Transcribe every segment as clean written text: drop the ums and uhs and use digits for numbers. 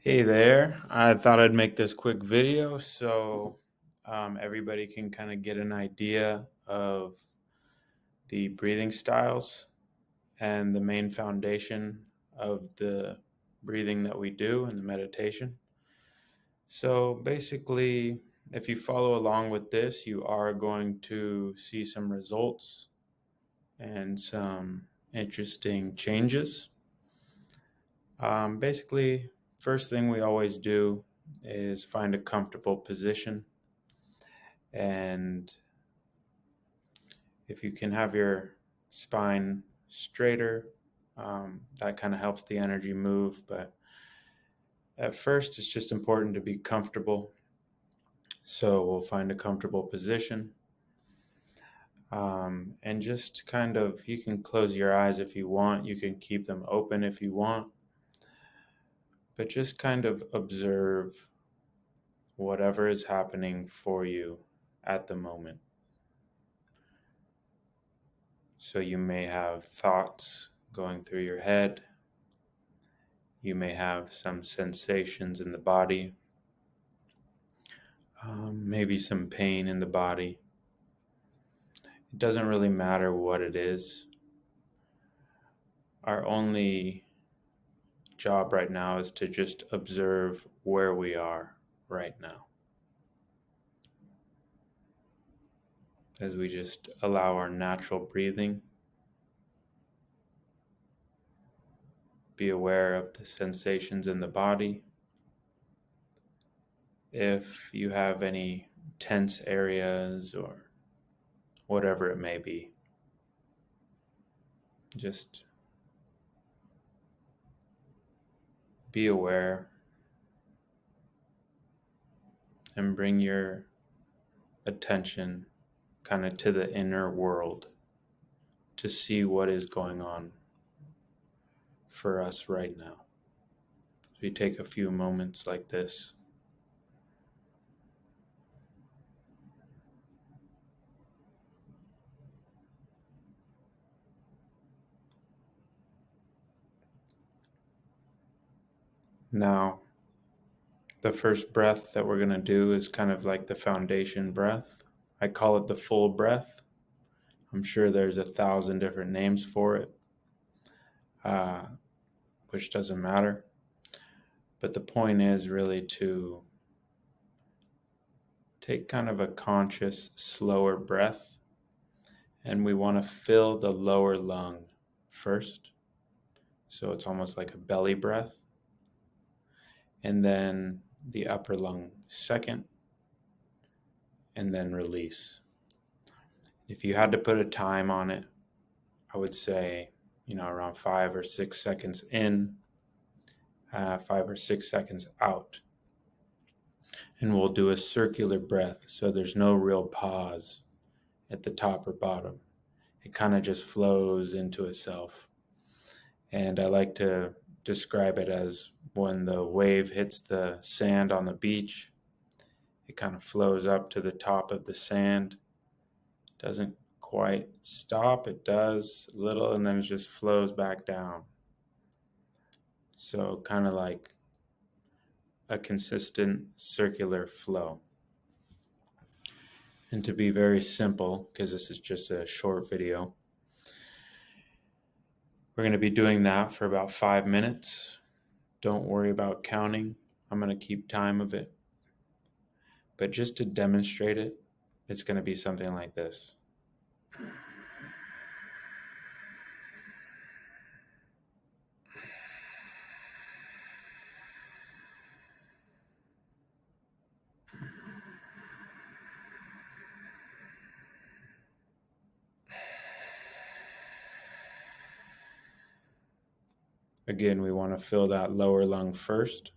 Hey there, I thought I'd make this quick video so everybody can kind of get an idea of the breathing styles and the main foundation of the breathing that we do in the meditation. So basically, if you follow along with this, you are going to see some results and some interesting changes. Basically, first thing we always do is find a comfortable position. And if you can have your spine straighter, that kind of helps the energy move. But at first, it's just important to be comfortable. So we'll find a comfortable position. And just kind of, you can close your eyes if you want. You can keep them open if you want. But just kind of observe whatever is happening for you at the moment. So you may have thoughts going through your head. You may have some sensations in the body, maybe some pain in the body. It doesn't really matter what it is. Our only job right now is to just observe where we are right now, as we just allow our natural breathing. Be aware of the sensations in the body. If you have any tense areas or whatever it may be, just be aware and bring your attention kind of to the inner world to see what is going on for us right now. So you take a few moments like this. Now, the first breath that we're going to do is kind of like the foundation breath. I call it the full breath. I'm sure there's 1,000 different names for it, which doesn't matter. But the point is really to take kind of a conscious, slower breath. And we want to fill the lower lung first. So it's almost like a belly breath. And then the upper lung second. And then release. If you had to put a time on it, I would say, around 5 or 6 seconds in, 5 or 6 seconds out. And we'll do a circular breath. So there's no real pause at the top or bottom. It kind of just flows into itself. And I like to describe it as when the wave hits the sand on the beach, it kind of flows up to the top of the sand. Doesn't quite stop, it does a little, and then it just flows back down. So kind of like a consistent circular flow. And to be very simple, because this is just a short video, we're going to be doing that for about 5 minutes. Don't worry about counting. I'm going to keep time of it. But just to demonstrate it, it's going to be something like this. Again, we want to fill that lower lung first.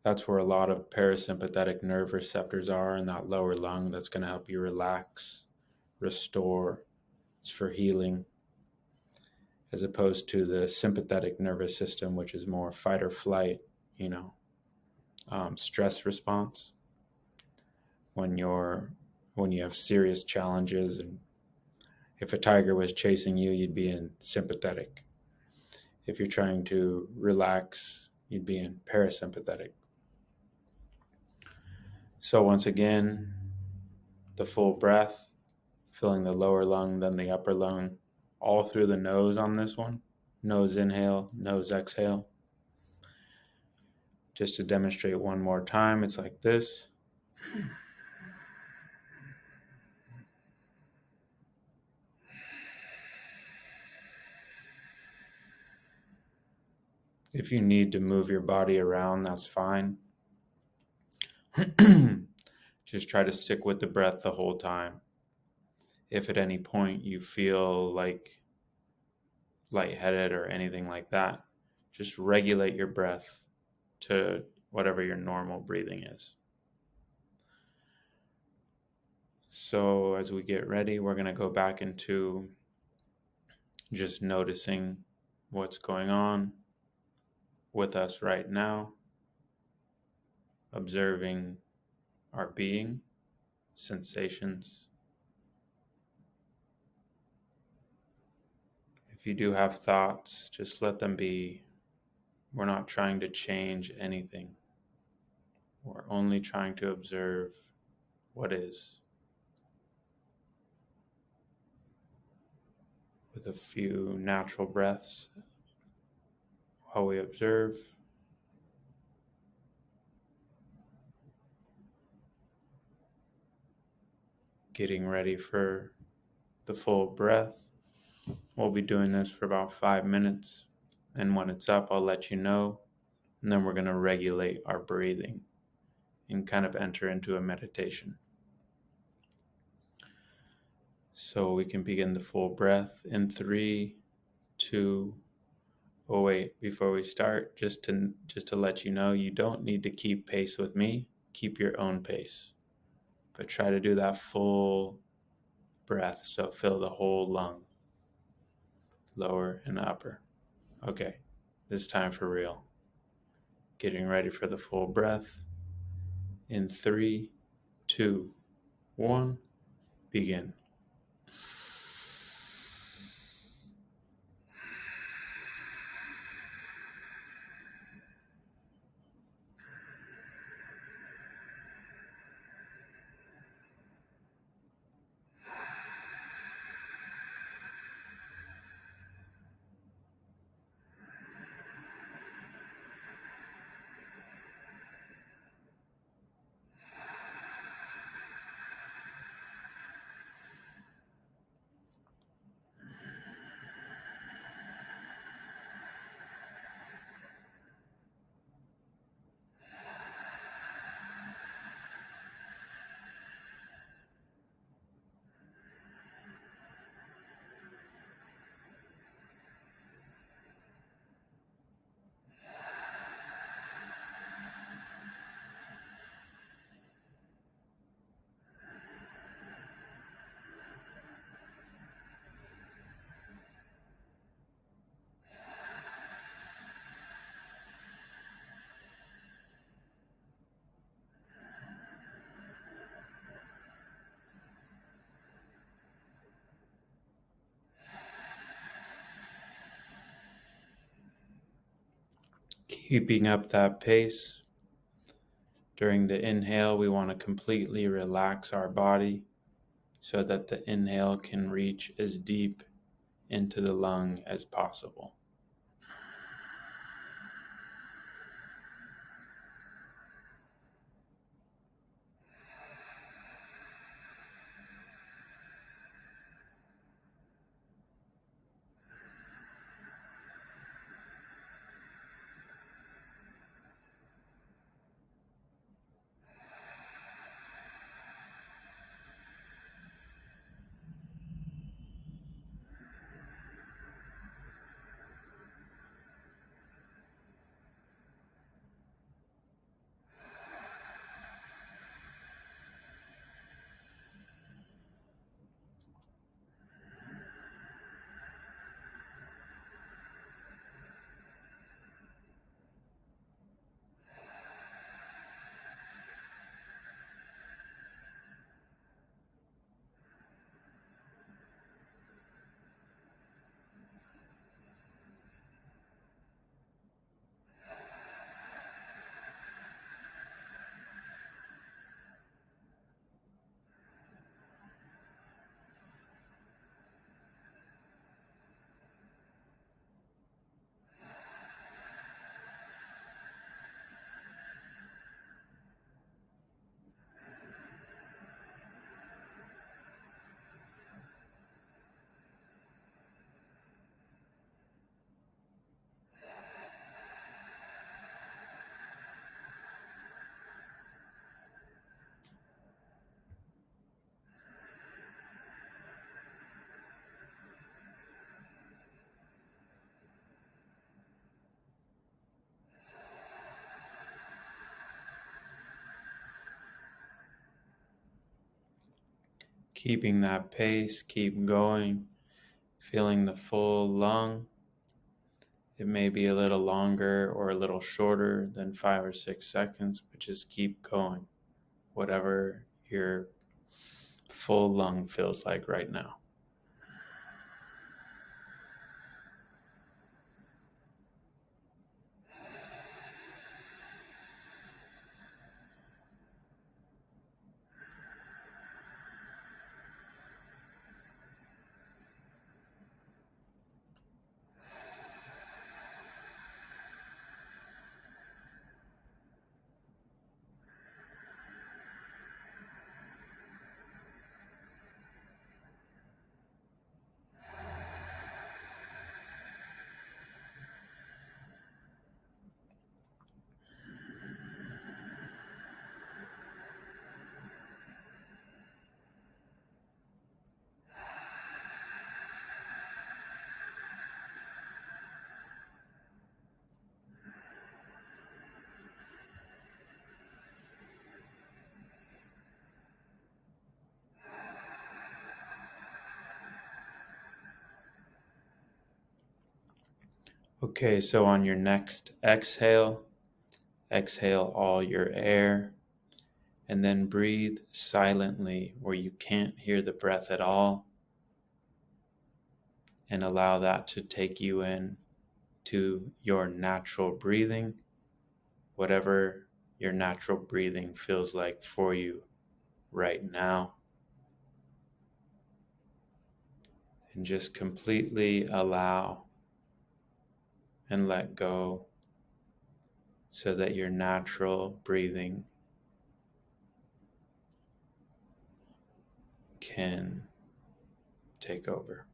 That's where a lot of parasympathetic nerve receptors are in that lower lung. That's going to help you relax, restore. It's for healing, as opposed to the sympathetic nervous system, which is more fight or flight, stress response. When you have serious challenges, and if a tiger was chasing you, you'd be in sympathetic. If you're trying to relax you'd be in parasympathetic. So once again, the full breath, filling the lower lung, then the upper lung, all through the nose on this one. Nose inhale, nose exhale. Just to demonstrate one more time, it's like this. If you need to move your body around, that's fine. Just try to stick with the breath the whole time. If at any point you feel like lightheaded or anything like that, just regulate your breath to whatever your normal breathing is. So as we get ready, we're going to go back into just noticing what's going on with us right now, observing our being, sensations. If you do have thoughts, just let them be. We're not trying to change anything. We're only trying to observe what is. With a few natural breaths while we observe. Getting ready for the full breath. We'll be doing this for about 5 minutes. And when it's up, I'll let you know. And then we're going to regulate our breathing and kind of enter into a meditation. So we can begin the full breath in 3, 2. Oh wait, before we start, just to let you know, you don't need to keep pace with me. Keep your own pace. But try to do that full breath, so fill the whole lung, lower and upper. Okay, this time for real. Getting ready for the full breath. In 3, 2, 1, begin. Keeping up that pace. During the inhale, we want to completely relax our body so that the inhale can reach as deep into the lung as possible. Keeping that pace, keep going, feeling the full lung. It may be a little longer or a little shorter than 5 or 6 seconds, but just keep going, whatever your full lung feels like right now. Okay, so on your next exhale, exhale all your air, and then breathe silently where you can't hear the breath at all, and allow that to take you in to your natural breathing, whatever your natural breathing feels like for you right now. And just completely allow and let go so that your natural breathing can take over.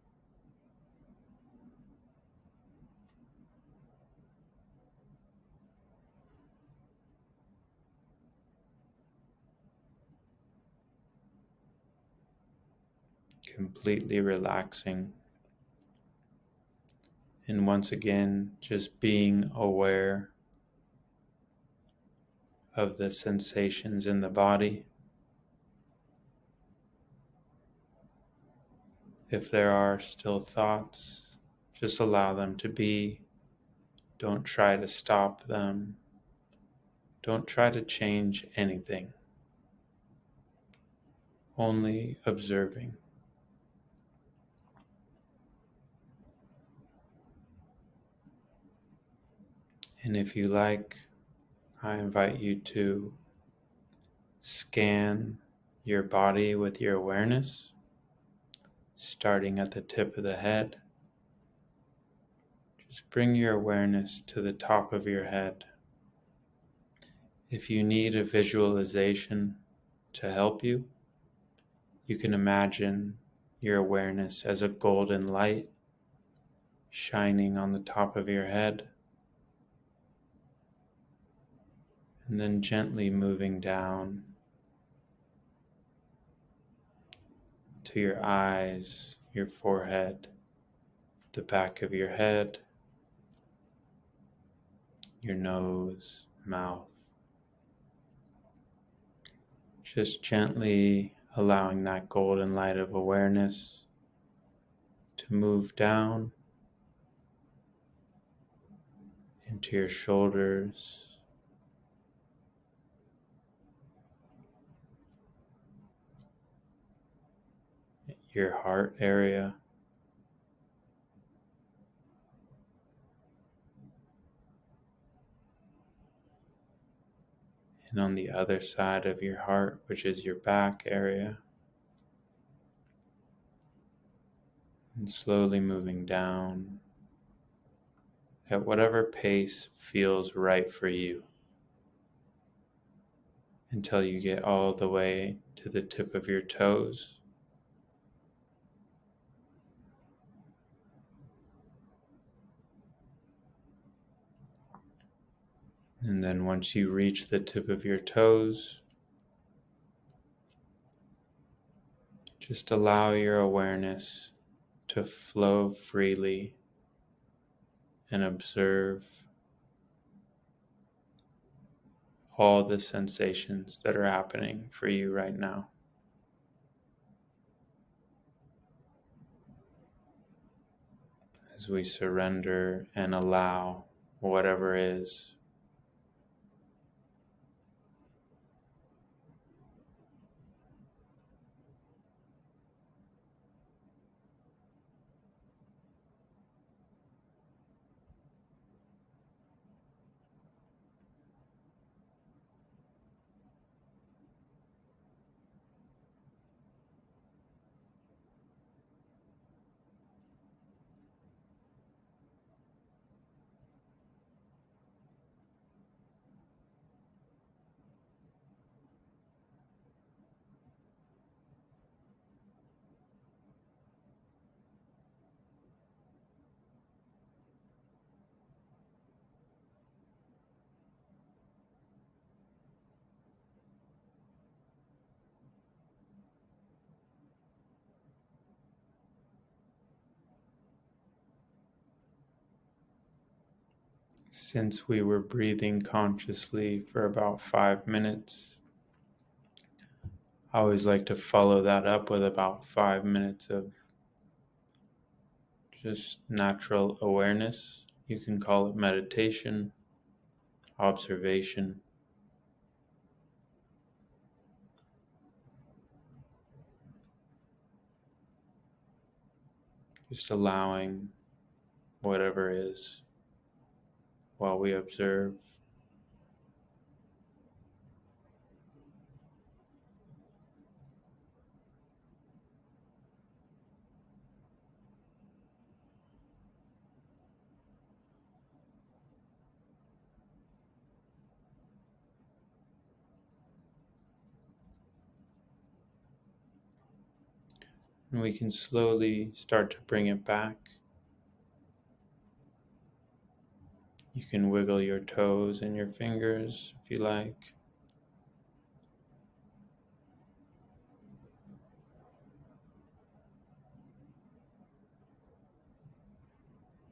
Completely relaxing. And once again, just being aware of the sensations in the body. If there are still thoughts, just allow them to be. Don't try to stop them. Don't try to change anything. Only observing. And if you like, I invite you to scan your body with your awareness, starting at the tip of the head. Just bring your awareness to the top of your head. If you need a visualization to help you, you can imagine your awareness as a golden light shining on the top of your head, and then gently moving down to your eyes, your forehead, the back of your head, your nose, mouth. Just gently allowing that golden light of awareness to move down into your shoulders, your heart area, and on the other side of your heart, which is your back area, and slowly moving down at whatever pace feels right for you until you get all the way to the tip of your toes. And then once you reach the tip of your toes, just allow your awareness to flow freely and observe all the sensations that are happening for you right now. as we surrender and allow whatever is. Since we were breathing consciously for about 5 minutes, I always like to follow that up with about 5 minutes of just natural awareness. You can call it meditation, observation, just allowing whatever is while we observe. And we can slowly start to bring it back. You can wiggle your toes and your fingers if you like.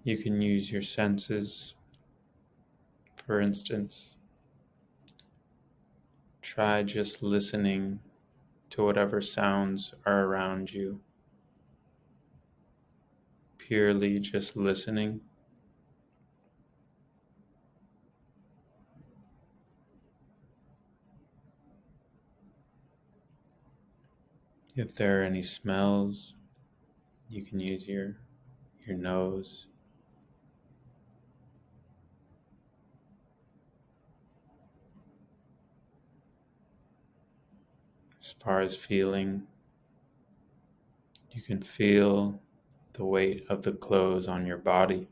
You can use your senses. For instance, try just listening to whatever sounds are around you. Purely just listening. If there are any smells, you can use your nose. As far as feeling, you can feel the weight of the clothes on your body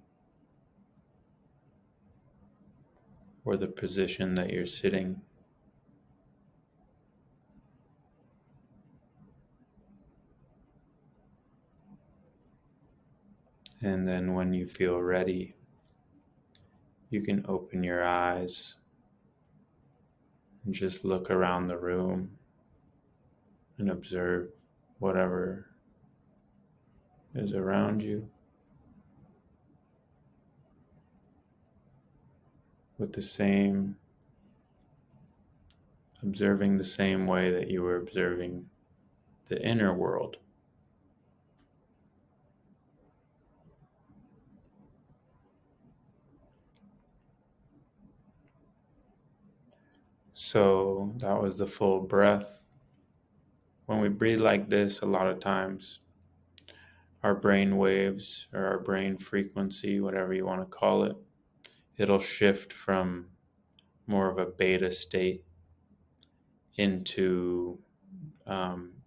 or the position that you're sitting. And then when you feel ready, you can open your eyes and just look around the room and observe whatever is around you with observing the same way that you were observing the inner world. So that was the full breath. When we breathe like this, a lot of times our brain waves or our brain frequency, whatever you want to call it, it'll shift from more of a beta state into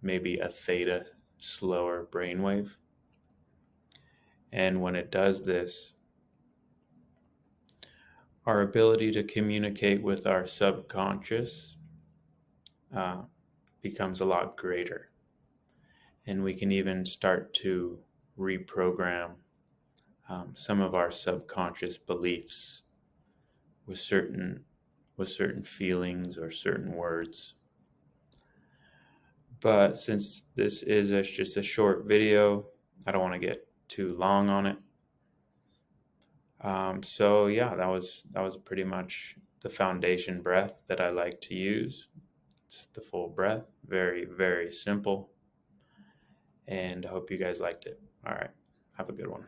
maybe a theta, slower brainwave. And when it does this, our ability to communicate with our subconscious becomes a lot greater. And we can even start to reprogram some of our subconscious beliefs with certain feelings or certain words. But since this is just a short video, I don't want to get too long on it. So yeah, that was pretty much the foundation breath that I like to use. It's the full breath, very, very simple. And I hope you guys liked it. All right, have a good one.